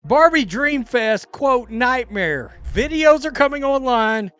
Barbie Dreamfest, quote, nightmare. Videos are coming online.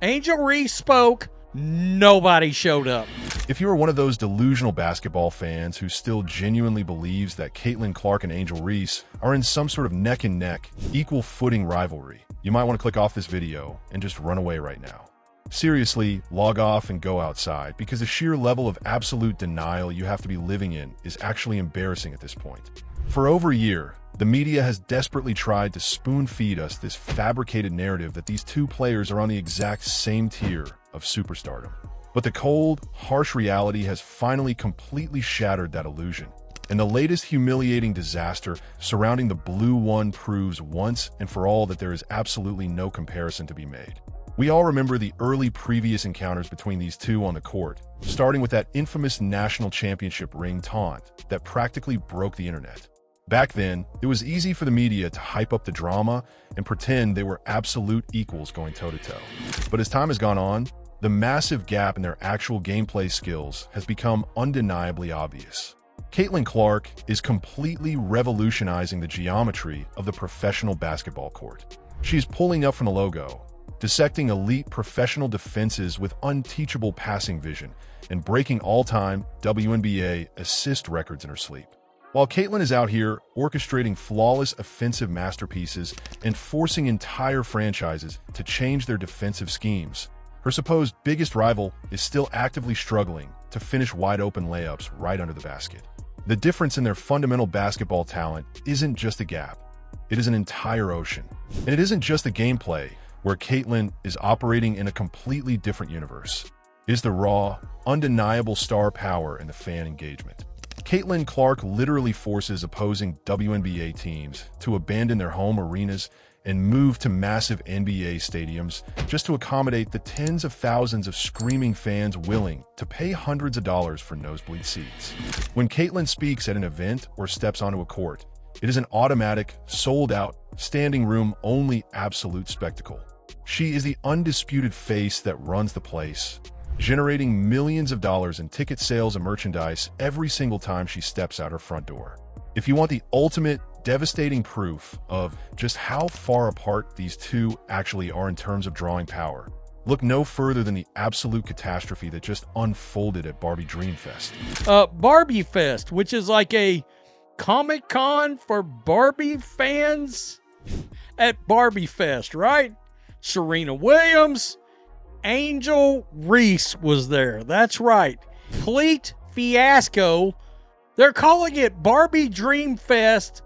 Angel Reese spoke. Nobody showed up. If you are one of those delusional basketball fans who still genuinely believes that Caitlin Clark and Angel Reese are in some sort of neck-and-neck, equal footing rivalry, you might want to click off this video and just run away right now. Seriously, log off and go outside, because the sheer level of absolute denial you have to be living in is actually embarrassing at this point. For over a year, the media has desperately tried to spoon-feed us this fabricated narrative that these two players are on the exact same tier of superstardom. But the cold, harsh reality has finally completely shattered that illusion. And the latest humiliating disaster surrounding the Blue One proves once and for all that there is absolutely no comparison to be made. We all remember the early previous encounters between these two on the court, starting with that infamous national championship ring taunt that practically broke the internet. Back then, it was easy for the media to hype up the drama and pretend they were absolute equals going toe-to-toe. But as time has gone on, the massive gap in their actual gameplay skills has become undeniably obvious. Caitlin Clark is completely revolutionizing the geometry of the professional basketball court. She's pulling up from the logo, dissecting elite professional defenses with unteachable passing vision, and breaking all-time WNBA assist records in her sleep. While Caitlin is out here orchestrating flawless offensive masterpieces and forcing entire franchises to change their defensive schemes, her supposed biggest rival is still actively struggling to finish wide-open layups right under the basket. The difference in their fundamental basketball talent isn't just a gap. It is an entire ocean. And it isn't just the gameplay, where Caitlin is operating in a completely different universe. It is the raw, undeniable star power and the fan engagement. Caitlin Clark literally forces opposing WNBA teams to abandon their home arenas and move to massive NBA stadiums just to accommodate the tens of thousands of screaming fans willing to pay hundreds of dollars for nosebleed seats. When Caitlin speaks at an event or steps onto a court, it is an automatic, sold-out, standing-room-only absolute spectacle. She is the undisputed face that runs the place, generating millions of dollars in ticket sales and merchandise every single time she steps out her front door. If you want the ultimate devastating proof of just how far apart these two actually are in terms of drawing power, look no further than the absolute catastrophe that just unfolded at Barbie Dreamfest. Barbie Fest, which is like a Comic-Con for Barbie fans at Barbie Fest, right? Serena Williams, Angel Reese was there. That's right. Complete fiasco. They're calling it Barbie Dreamfest,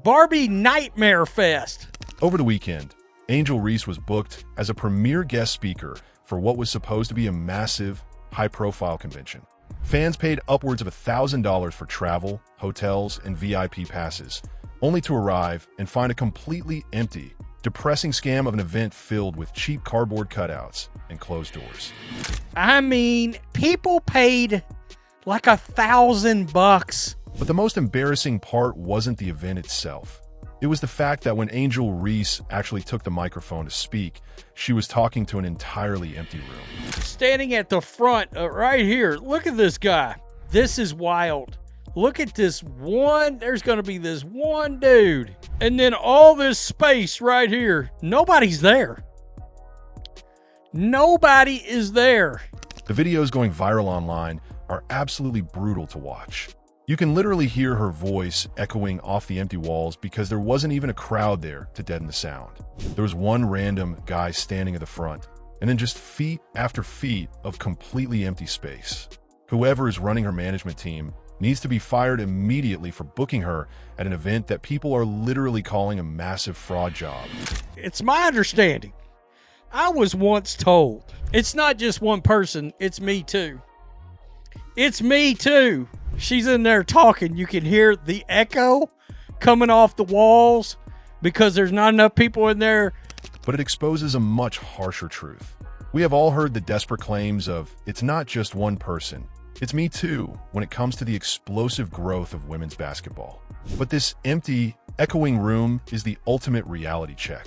Barbie Nightmare Fest. Over the weekend, Angel Reese was booked as a premier guest speaker for what was supposed to be a massive, high-profile convention. Fans paid upwards of $1,000 for travel, hotels, and VIP passes, only to arrive and find a completely empty, depressing scam of an event filled with cheap cardboard cutouts and closed doors. I mean, people paid like $1,000. But the most embarrassing part wasn't the event itself. It was the fact that when Angel Reese actually took the microphone to speak, she was talking to an entirely empty room. Standing at the front, right here, look at this guy. This is wild. Look at this one. There's going to be this one dude. And then all this space right here. Nobody's there. Nobody is there. The videos going viral online are absolutely brutal to watch. You can literally hear her voice echoing off the empty walls because there wasn't even a crowd there to deaden the sound. There was one random guy standing at the front, and then just feet after feet of completely empty space. Whoever is running her management team needs to be fired immediately for booking her at an event that people are literally calling a massive fraud job. It's my understanding. I was once told, it's not just one person, it's me too. It's me too. She's in there talking. You can hear the echo coming off the walls because there's not enough people in there. But it exposes a much harsher truth. We have all heard the desperate claims of, it's not just one person, it's me too, when it comes to the explosive growth of women's basketball. But this empty, echoing room is the ultimate reality check.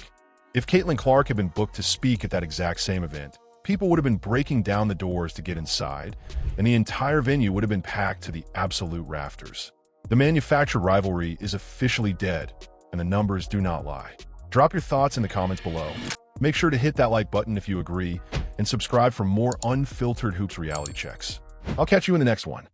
If Caitlin Clark had been booked to speak at that exact same event, people would have been breaking down the doors to get inside, and the entire venue would have been packed to the absolute rafters. The manufactured rivalry is officially dead, and the numbers do not lie. Drop your thoughts in the comments below. Make sure to hit that like button if you agree, and subscribe for more unfiltered hoops reality checks. I'll catch you in the next one.